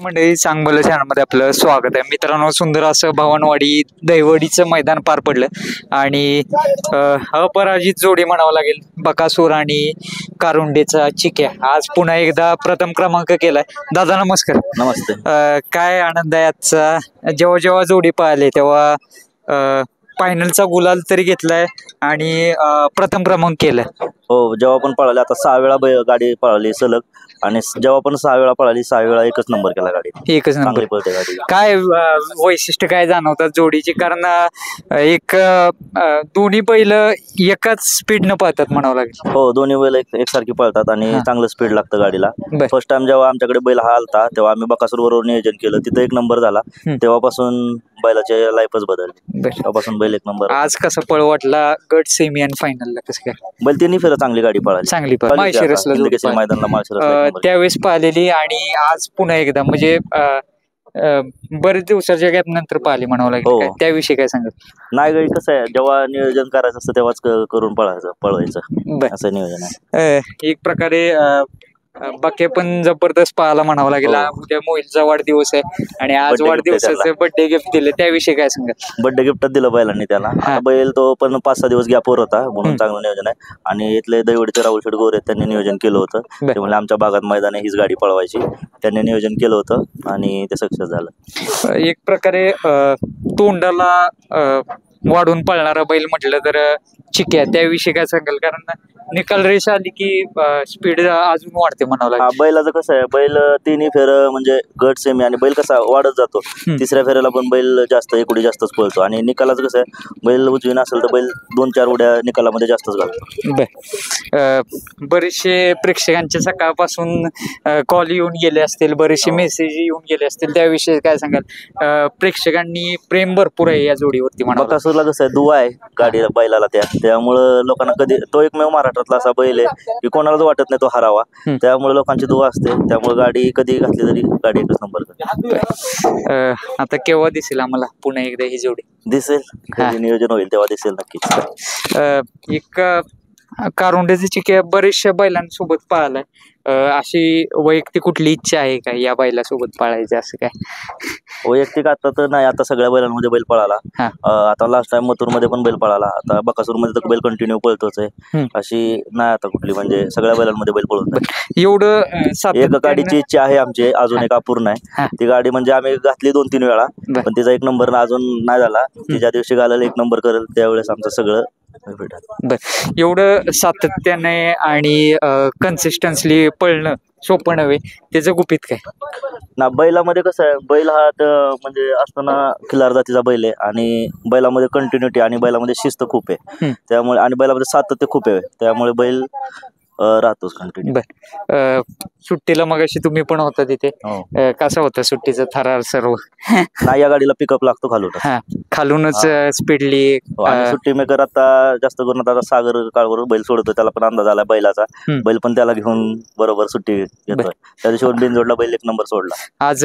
मंडळी चांगलं चॅनलमध्ये आपलं स्वागत आहे. मित्रांनो, सुंदर असं भवानवाडी दहिवडीचं मैदान पार पडलं आणि अपराजित जोडी म्हणावं लागेल. बकासूर आणि कारुंडेचा चिक्या आज पुन्हा एकदा प्रथम क्रमांक केलाय. दादा नमस्कार. नमस्ते. काय आनंद आहे आजचा. जेव्हा जेव्हा जोडी पाहिले तेव्हा फायनलचा गुलाल तरी घेतलाय आणि प्रथम क्रमांक केलाय. हो, जेव्हा पण पळाली आता 6 वेळा गाडी पळाली सलग आणि जेव्हा पण 6 वेळा पळाली 6 वेळा एकच नंबर केला गाडी. एकच नंबर पळते गाडी. काय वैशिष्ट्य काय जाणवतात जोडीची. कारण एक दोन्ही बैल एकाच स्पीड न पळतात म्हणावं लागेल. हो, दोन्ही बैल एकसारखी पळतात आणि चांगलं स्पीड लागतं गाडीला. फर्स्ट टाइम जेव्हा आमच्याकडे बैल हा आलता तेव्हा आम्ही बकासूर बरोबर नियोजन केलं, तिथं एक नंबर झाला. तेव्हापासून बैलाची लाईफच बदलली. तेव्हापासून बैल एक नंबर. आज कसं पळ वाटला गट सेमी आणि फायनलला कसं काय. बैल तिन्ही फेर चांगली गाडी पळाली. चांगली मैदानाला त्यावेळेस पाहिलेली आणि आज पुन्हा एकदा म्हणजे बरेच दिवसाच्या गॅप नंतर पाहिली म्हणावं लागेल. त्याविषयी काय सांगत. नाही गाडी कसं आहे, जेव्हा नियोजन करायचं असतं तेव्हाच करून पळवायचं असं नियोजन आहे. एक प्रकारे बाकी पण जबरदस्त पाहायला म्हणावं लागेल. उद्या मोहिलचा वाढदिवस आहे आणि आज वाढदिवसाचं बर्थडे गिफ्ट दिलं, त्याविषयी काय सांगत. बर्थडे गिफ्टच दिलं बैलांनी त्याला. बैल तो पण 5-6 दिवस गॅपवर होता म्हणून चांगलं नियोजन आहे. आणि इथले दहिवडीचे राहुल शेठ गोरे त्यांनी नियोजन केलं होतं. ते म्हणजे आमच्या भागात मैदान हीच गाडी पळवायची, त्यांनी नियोजन केलं होतं आणि ते सक्सेस झालं. एक प्रकारे तोंडाला वाढून पळणारा बैल म्हटलं तर चिक्या, त्याविषयी काय सांगाल. कारण निकाल रेष आली की स्पीड अजून वाढते म्हणावं लागेल. बैलाचं कसं आहे, बैल तिन्ही फेर म्हणजे गट सेमी आणि बैल कसा वाढत जातो. तिसऱ्या फेऱ्याला पण बैल जास्त एक उडी जास्तच पळतो आणि निकालाचं कसं आहे, बैल उजवीन असेल तर बैल 2-4 उड्या निकालामध्ये जास्तच घालतो. बरेचसे प्रेक्षकांच्या सकाळपासून कॉल येऊन गेले असतील, बरेचसे मेसेज येऊन गेले असतील, त्याविषयी काय सांगाल. प्रेक्षकांनी प्रेम भरपूर आहे या जोडीवरती म्हणा. बकासूरला कसं आहे, दुवा आहे गाडीला बैलाला त्यामुळं लोकांना कधी तो एकमेव महाराष्ट्रातला असा बैल आहे की कोणालाच वाटत नाही तो हरावा. त्यामुळे लोकांची दुवा असते, त्यामुळे गाडी कधी घातली तरी गाडी एकच नंबर करते. आता केव्हा दिसेल आम्हाला पुन्हा एकदा ही जोडी. दिसेल, नियोजन होईल तेव्हा दिसेल नक्कीच. एक कारुंडेची चिक्या बरेचशा बैलांसोबत पाहिलाय. अशी वैयक्तिक कुठली इच्छा आहे का या बैलासोबत पाळायची असं काय. वैयक्तिक आता तर नाही, आता सगळ्या बैलांमध्ये बैल पळाला. आता लास्ट टाइम मथुर मध्ये पण बैल पळाला, आता बकासूर मध्ये तर बैल कंटिन्यू पळतोच आहे. अशी नाही आता कुठली, म्हणजे सगळ्या बैलांमध्ये बैल पळून एवढं. एक गाडीची इच्छा आहे आमची, अजून एक अपूर्ण आहे. ती गाडी म्हणजे आम्ही घातली 2-3 वेळा, पण तिचा एक नंबर अजून नाही झाला. ती ज्या दिवशी घालायला एक नंबर करेल त्यावेळेस आमचं सगळं. एवढं सातत्याने आणि कन्सिस्टन्सली पळणं सोपं नव्हे, त्याचं गुपित काय ना. बैलामध्ये कसं आहे, बैल हा म्हणजे असताना खिलार जातीचा बैल आहे आणि बैलामध्ये कंटिन्युटी आणि बैलामध्ये शिस्त खूप आहे. त्यामुळे आणि बैलामध्ये सातत्य खूप आहे, त्यामुळे बैल राहतोच कंटिन्यू. सुट्टीला मगाशी तुम्ही पण होता तिथे. कसा होता सुट्टीचा थरार सर्व. नाही, या गाडीला पिकअप लागतो खालूनच स्पीडली. सुट्टी मेकर आता जास्त करून आता सागर काळवर बैल सोडतो, त्याला पण अंदाज आला बैलाचा. बैल पण त्याला घेऊन बरोबर सुट्टी घेतोय. त्या दिवशी बिनजोडला बैल 1 नंबर सोडला. आज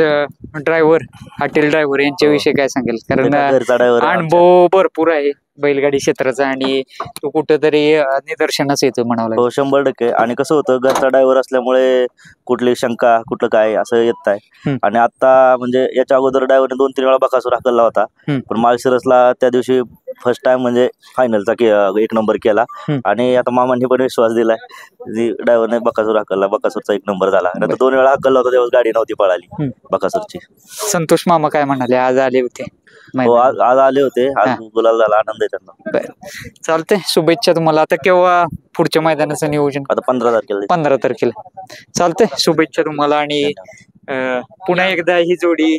ड्रायव्हर, हॉटेल ड्रायव्हर यांच्याविषयी काय सांगेल. कारण घरचा ड्रायव्हर अनुभव भरपूर आहे बैलगाडी क्षेत्राचा आणि तो कुठेतरी निदर्शनास येतो म्हणावं लागेल. 100%. आणि कसं होतं, घरचा ड्रायव्हर असल्यामुळे कुठली शंका कुठलं काय असं येत आहे. आणि आता म्हणजे याच्या अगोदर ड्रायव्हरने 2-3 वेळा बकासूर हाकलला होता, पण माळशिरसला त्या दिवशी फर्स्ट टाइम म्हणजे फायनलचा 1 नंबर केला. आणि आता मामांनी पण विश्वास दिलाय, ड्रायव्हरने बकासूर हाकलला, बकासूरचा 1 नंबर झाला. नंतर 2 वेळा हाकलला होता तेव्हा गाडी नव्हती पळाली बकासूरची. संतोष मामा काय म्हणाले, आज आले होते. आज आले होते, आज गुलाल झाला, आनंद आहे त्यांना. चालतंय, शुभेच्छा तुम्हाला. आता केव्हा पुढच्या मैदानाचं नियोजन. आता 15 तारखेला. चालतंय, शुभेच्छा तुम्हाला आणि पुन्हा एकदा ही जोडी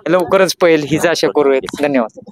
लवकरच पळेल हीच आशा करूयात. धन्यवाद.